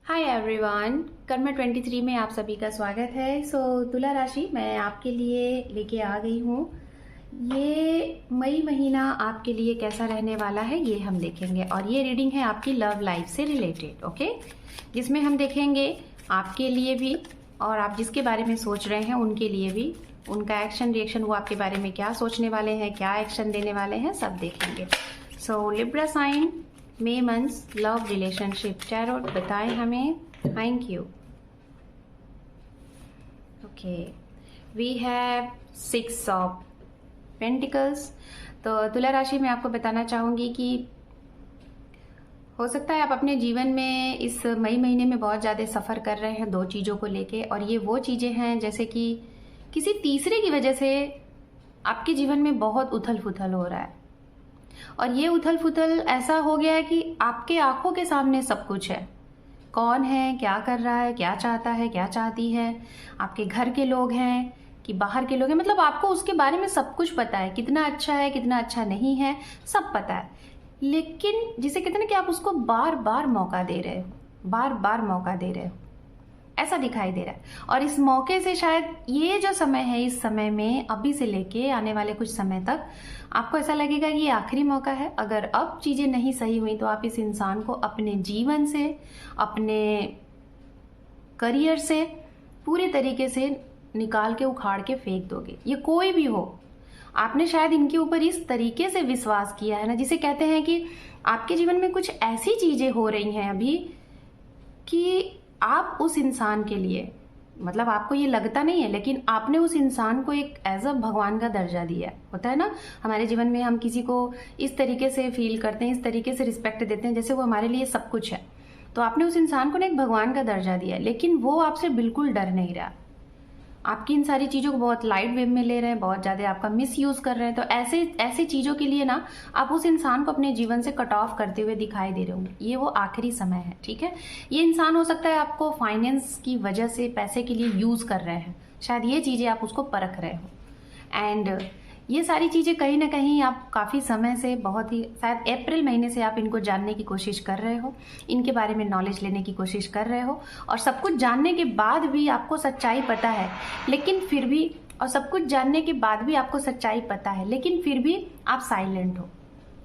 Hi everyone, Karma 23 में आप सभी का स्वागत है। तुला राशि मैं आपके लिए लेके आ गई हूँ। ये मई महीना आपके लिए कैसा रहने वाला है ये हम देखेंगे, और ये रीडिंग है आपकी लव लाइफ से रिलेटेड, ओके, जिसमें हम देखेंगे आपके लिए भी और आप जिसके बारे में सोच रहे हैं उनके लिए भी, उनका एक्शन रिएक्शन, वो आपके बारे में क्या सोचने वाले हैं, क्या एक्शन देने वाले हैं, सब देखेंगे। Libra sign, May months, love relationship tarot बताएं हमें। Thank you. Okay, we have 6 of pentacles. तो तुला राशि में आपको बताना चाहूंगी कि हो सकता है आप अपने जीवन में इस मई महीने में बहुत ज़्यादा सफ़र कर रहे हैं 2 चीज़ों को लेके, और ये वो चीज़ें हैं जैसे कि किसी तीसरे की वजह से आपके जीवन में बहुत उथल पुथल हो रहा है, और ये उथल पुथल ऐसा हो गया है कि आपके आंखों के सामने सब कुछ है। कौन है, क्या कर रहा है, क्या चाहता है, क्या चाहती है, आपके घर के लोग हैं कि बाहर के लोग हैं, मतलब आपको उसके बारे में सब कुछ पता है, कितना अच्छा है, कितना अच्छा नहीं है, सब पता है। लेकिन जिसे कहते हैं ना कि आप उसको बार बार मौका दे रहे हो, बार बार मौका दे रहे हो, ऐसा दिखाई दे रहा है। और इस मौके से शायद ये जो समय है, इस समय में अभी से लेके आने वाले कुछ समय तक आपको ऐसा लगेगा कि ये आखिरी मौका है। अगर अब चीज़ें नहीं सही हुई तो आप इस इंसान को अपने जीवन से, अपने करियर से पूरे तरीके से निकाल के उखाड़ के फेंक दोगे। ये कोई भी हो, आपने शायद इनके ऊपर इस तरीके से विश्वास किया है ना, जिसे कहते हैं कि आपके जीवन में कुछ ऐसी चीज़ें हो रही हैं अभी कि आप उस इंसान के लिए, मतलब आपको ये लगता नहीं है, लेकिन आपने उस इंसान को एक एज अ भगवान का दर्जा दिया है। होता है ना, हमारे जीवन में हम किसी को इस तरीके से फील करते हैं, इस तरीके से रिस्पेक्ट देते हैं जैसे वो हमारे लिए सब कुछ है। तो आपने उस इंसान को ना एक भगवान का दर्जा दिया है, लेकिन वो आपसे बिल्कुल डर नहीं रहा, आपकी इन सारी चीज़ों को बहुत लाइट वे में ले रहे हैं, बहुत ज़्यादा आपका मिस यूज़ कर रहे हैं। तो ऐसी चीज़ों के लिए ना आप उस इंसान को अपने जीवन से कट ऑफ करते हुए दिखाई दे रहे होंगे। ये वो आखिरी समय है, ठीक है। ये इंसान हो सकता है आपको फाइनेंस की वजह से पैसे के लिए यूज़ कर रहे हैं, शायद ये चीज़ें आप उसको परख रहे हो। एंड ये सारी चीज़ें कहीं ना कहीं आप काफ़ी समय से, बहुत ही शायद अप्रैल महीने से आप इनको जानने की कोशिश कर रहे हो, इनके बारे में नॉलेज लेने की कोशिश कर रहे हो, और सब कुछ जानने के बाद भी आपको सच्चाई पता है, लेकिन फिर भी, और सब कुछ जानने के बाद भी आपको सच्चाई पता है, लेकिन फिर भी आप साइलेंट हो।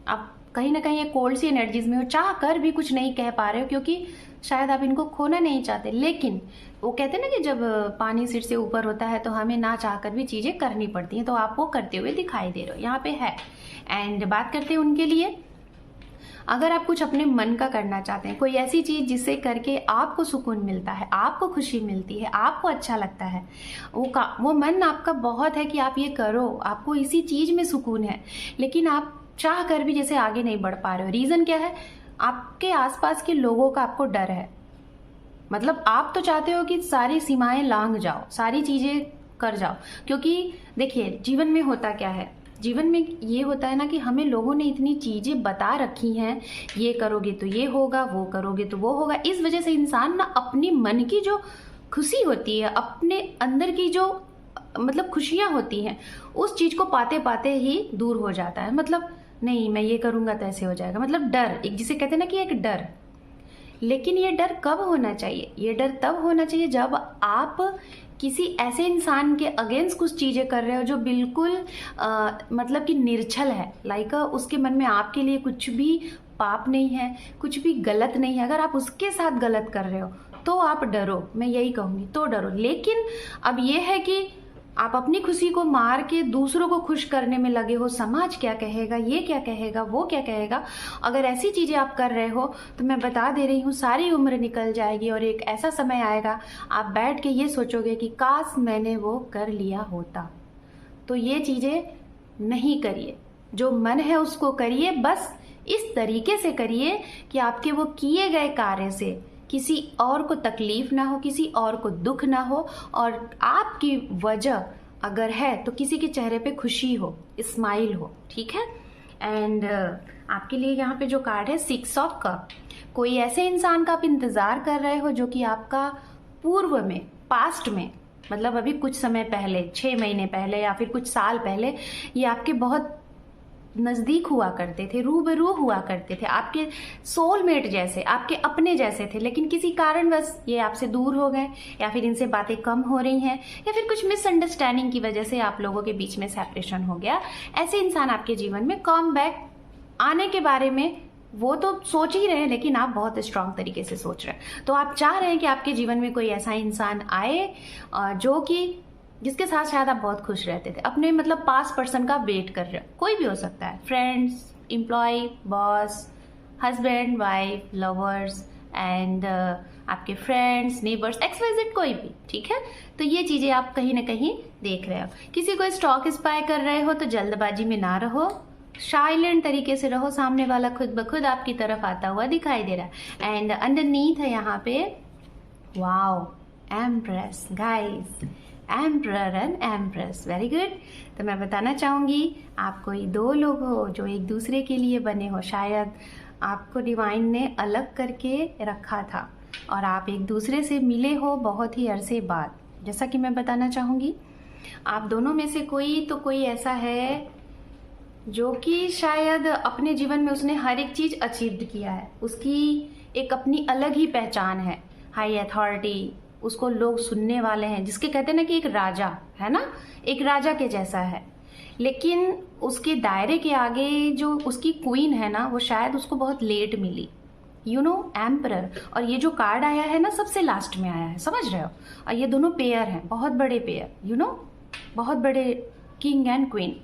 आप कहीं ना कहीं ये कोल्ड सी एनर्जीज में हो, चाह कर भी कुछ नहीं कह पा रहे हो, क्योंकि शायद आप इनको खोना नहीं चाहते। लेकिन वो कहते हैं ना कि जब पानी सिर से ऊपर होता है तो हमें ना चाह कर भी चीज़ें करनी पड़ती हैं, तो आप वो करते हुए दिखाई दे रहे हो, यहाँ पे है। एंड बात करते हैं उनके लिए, अगर आप कुछ अपने मन का करना चाहते हैं, कोई ऐसी चीज़ जिससे करके आपको सुकून मिलता है, आपको खुशी मिलती है, आपको अच्छा लगता है, वो मन आपका बहुत है कि आप ये करो, आपको इसी चीज़ में सुकून है, लेकिन आप चाह कर भी जैसे आगे नहीं बढ़ पा रहे हो। रीज़न क्या है? आपके आसपास के लोगों का आपको डर है। मतलब आप तो चाहते हो कि सारी सीमाएं लांघ जाओ, सारी चीज़ें कर जाओ, क्योंकि देखिए जीवन में होता क्या है, जीवन में ये होता है ना कि हमें लोगों ने इतनी चीज़ें बता रखी हैं, ये करोगे तो ये होगा, वो करोगे तो वो होगा। इस वजह से इंसान ना अपनी मन की जो खुशी होती है, अपने अंदर की जो मतलब खुशियाँ होती हैं, उस चीज़ को पाते पाते ही दूर हो जाता है। मतलब नहीं, मैं ये करूँगा तो ऐसे हो जाएगा, मतलब डर, एक जिसे कहते हैं ना कि एक डर। लेकिन ये डर कब होना चाहिए? ये डर तब होना चाहिए जब आप किसी ऐसे इंसान के अगेंस्ट कुछ चीज़ें कर रहे हो जो बिल्कुल मतलब कि निर्छल है, लाइक उसके मन में आपके लिए कुछ भी पाप नहीं है, कुछ भी गलत नहीं है। अगर आप उसके साथ गलत कर रहे हो तो आप डरो, मैं यही कहूँगी, तो डरो। लेकिन अब ये है कि आप अपनी खुशी को मार के दूसरों को खुश करने में लगे हो, समाज क्या कहेगा, ये क्या कहेगा, वो क्या कहेगा। अगर ऐसी चीज़ें आप कर रहे हो तो मैं बता दे रही हूँ, सारी उम्र निकल जाएगी और एक ऐसा समय आएगा आप बैठ के ये सोचोगे कि काश मैंने वो कर लिया होता। तो ये चीज़ें नहीं करिए, जो मन है उसको करिए, बस इस तरीके से करिए कि आपके वो किए गए कार्य से किसी और को तकलीफ ना हो, किसी और को दुख ना हो, और आपकी वजह अगर है तो किसी के चेहरे पे खुशी हो, स्माइल हो, ठीक है। एंड आपके लिए यहाँ पे जो कार्ड है 6 ऑफ कप, कोई ऐसे इंसान का आप इंतज़ार कर रहे हो जो कि आपका पूर्व में, पास्ट में, मतलब अभी कुछ समय पहले, 6 महीने पहले या फिर कुछ साल पहले, ये आपके बहुत नज़दीक हुआ करते थे, रूबरू हुआ करते थे, आपके सोलमेट जैसे, आपके अपने जैसे थे, लेकिन किसी कारणवश ये आपसे दूर हो गए, या फिर इनसे बातें कम हो रही हैं, या फिर कुछ मिसअंडरस्टैंडिंग की वजह से आप लोगों के बीच में सेपरेशन हो गया। ऐसे इंसान आपके जीवन में कम बैक आने के बारे में वो तो सोच ही रहे हैं, लेकिन आप बहुत स्ट्रांग तरीके से सोच रहे हैं। तो आप चाह रहे हैं कि आपके जीवन में कोई ऐसा इंसान आए जो कि जिसके साथ शायद आप बहुत खुश रहते थे, अपने मतलब पास पर्सन का वेट कर रहे हो। कोई भी हो सकता है, friends, employ, boss, husband, wife, lovers and आपके फ्रेंड्स, नेबर्स, XYZ, कोई भी, ठीक है। तो ये चीजें आप कहीं ना कहीं देख रहे हो। किसी को स्टॉक स्पाई कर रहे हो तो जल्दबाजी में ना रहो, साइलेंट तरीके से रहो, सामने वाला खुद ब खुद आपकी तरफ आता हुआ दिखाई दे रहा है। एंड अंडरनीथ है यहाँ पे, wow, empress guys, emperor and empress, very good. तो मैं बताना चाहूंगी, आप कोई दो लोग हो जो एक दूसरे के लिए बने हो, शायद आपको डिवाइन ने अलग करके रखा था और आप एक दूसरे से मिले हो बहुत ही अरसे बाद। जैसा कि मैं बताना चाहूंगी, आप दोनों में से कोई ऐसा है जो कि शायद अपने जीवन में उसने हर एक चीज अचीव किया है, उसकी एक अपनी अलग ही पहचान है, हाई अथॉरिटी, उसको लोग सुनने वाले हैं, जिसके कहते हैं ना कि एक राजा है ना, एक राजा के जैसा है। लेकिन उसके दायरे के आगे जो उसकी क्वीन है ना, वो शायद उसको बहुत लेट मिली, यू नो, एम्परर। और ये जो कार्ड आया है ना, सबसे लास्ट में आया है, समझ रहे हो। और ये दोनों पेयर हैं, बहुत बड़े पेयर, यू नो, बहुत बड़े, king and queen,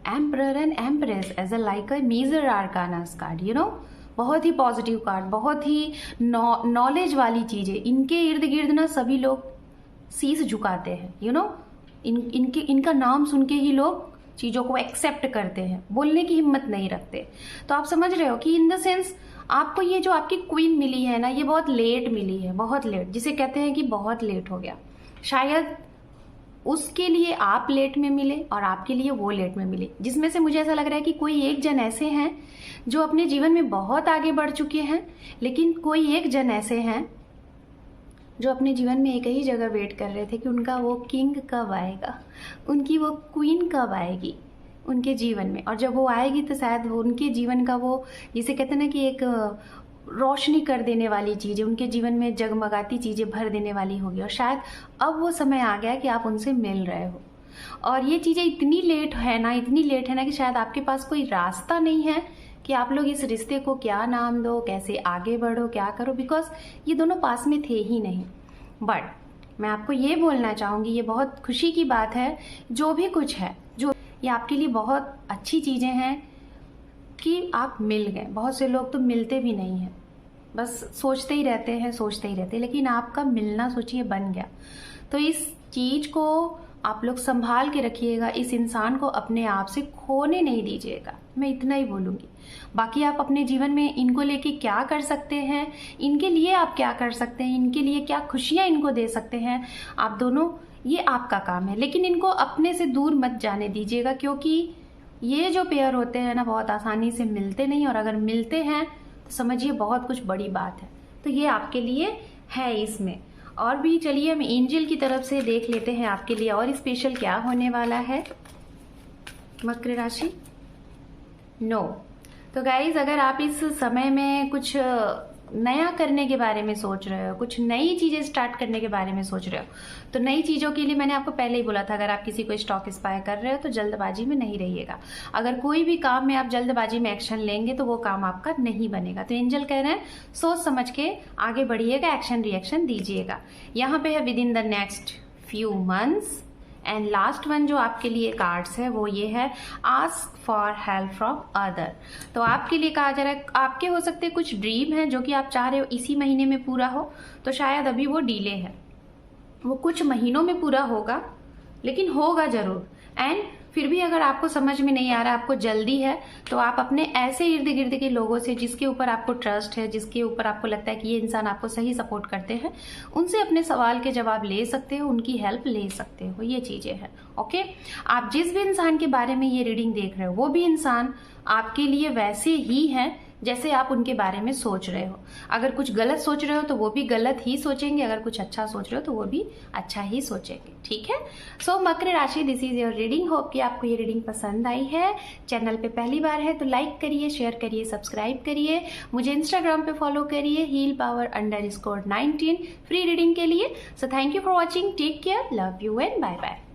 emperor and empress as a like a major arcanas card, you know, बहुत ही पॉजिटिव कार्ड, बहुत ही नॉलेज वाली चीज है। इनके इर्द गिर्द ना सभी लोग शीश झुकाते हैं, यू नो, इनका नाम सुन के ही लोग चीजों को एक्सेप्ट करते हैं, बोलने की हिम्मत नहीं रखते। तो आप समझ रहे हो कि इन द सेंस आपको ये जो आपकी क्वीन मिली है ना, ये बहुत लेट मिली है, बहुत लेट, जिसे कहते हैं कि बहुत लेट हो गया। शायद उसके लिए आप लेट में मिले और आपके लिए वो लेट में मिले, जिसमें से मुझे ऐसा लग रहा है कि कोई एक जन ऐसे हैं जो अपने जीवन में बहुत आगे बढ़ चुके हैं, लेकिन कोई एक जन ऐसे हैं जो अपने जीवन में एक ही जगह वेट कर रहे थे कि उनका वो किंग कब आएगा, उनकी वो क्वीन कब आएगी उनके जीवन में। और जब वो आएगी तो शायद वो उनके जीवन का वो, जिसे कहते हैं ना कि एक रोशनी कर देने वाली चीज़ें, उनके जीवन में जगमगाती चीज़ें भर देने वाली होगी। और शायद अब वो समय आ गया कि आप उनसे मिल रहे हो। और ये चीज़ें इतनी लेट है ना कि शायद आपके पास कोई रास्ता नहीं है कि आप लोग इस रिश्ते को क्या नाम दो, कैसे आगे बढ़ो, क्या करो, बिकॉज ये दोनों पास में थे ही नहीं। बट मैं आपको ये बोलना चाहूँगी, ये बहुत खुशी की बात है, जो भी कुछ है, जो ये आपके लिए बहुत अच्छी चीज़ें हैं कि आप मिल गए। बहुत से लोग तो मिलते भी नहीं हैं, बस सोचते ही रहते हैं, लेकिन आपका मिलना सोचिए बन गया। तो इस चीज़ को आप लोग संभाल के रखिएगा, इस इंसान को अपने आप से खोने नहीं दीजिएगा, मैं इतना ही बोलूँगी। बाकी आप अपने जीवन में इनको लेके क्या कर सकते हैं, इनके लिए आप क्या कर सकते हैं, इनके लिए क्या खुशियाँ इनको दे सकते हैं, आप दोनों, ये आपका काम है। लेकिन इनको अपने से दूर मत जाने दीजिएगा, क्योंकि ये जो पेयर होते हैं ना, बहुत आसानी से मिलते नहीं, और अगर मिलते हैं तो समझिए बहुत कुछ बड़ी बात है। तो ये आपके लिए है इसमें। और भी चलिए हम एंजल की तरफ से देख लेते हैं आपके लिए और स्पेशल क्या होने वाला है। मकर राशि, नो। तो गाइज, अगर आप इस समय में कुछ नया करने के बारे में सोच रहे हो, कुछ नई चीजें स्टार्ट करने के बारे में सोच रहे हो, तो नई चीजों के लिए मैंने आपको पहले ही बोला था, अगर आप किसी को स्टॉक स्पाई कर रहे हो तो जल्दबाजी में नहीं रहिएगा। अगर कोई भी काम में आप जल्दबाजी में एक्शन लेंगे तो वो काम आपका नहीं बनेगा। तो एंजल कह रहे हैं सोच समझ के आगे बढ़िएगा, एक्शन रिएक्शन दीजिएगा। यहाँ पे है with in the next few months. And last one जो आपके लिए कार्ड्स है वो ये है, ask for help from other. तो आपके लिए कहा जा रहा है, आपके हो सकते हैं कुछ ड्रीम है जो कि आप चाह रहे हो इसी महीने में पूरा हो, तो शायद अभी वो डिले है, वो कुछ महीनों में पूरा होगा, लेकिन होगा जरूर। एंड फिर भी अगर आपको समझ में नहीं आ रहा, आपको जल्दी है, तो आप अपने ऐसे इर्द गिर्द के लोगों से जिसके ऊपर आपको ट्रस्ट है, जिसके ऊपर आपको लगता है कि ये इंसान आपको सही सपोर्ट करते हैं, उनसे अपने सवाल के जवाब ले सकते हो, उनकी हेल्प ले सकते हो। ये चीजें हैं, ओके। आप जिस भी इंसान के बारे में ये रीडिंग देख रहे हो, वो भी इंसान आपके लिए वैसे ही है जैसे आप उनके बारे में सोच रहे हो। अगर कुछ गलत सोच रहे हो तो वो भी गलत ही सोचेंगे, अगर कुछ अच्छा सोच रहे हो तो वो भी अच्छा ही सोचेंगे। ठीक है। सो मकर राशि, this is your reading. Hope कि आपको ये रीडिंग पसंद आई है। चैनल पे पहली बार है तो लाइक करिए, शेयर करिए, सब्सक्राइब करिए। मुझे इंस्टाग्राम पे फॉलो करिए healpower_19 फ्री रीडिंग के लिए। So thank you for watching, take care, love you and bye bye.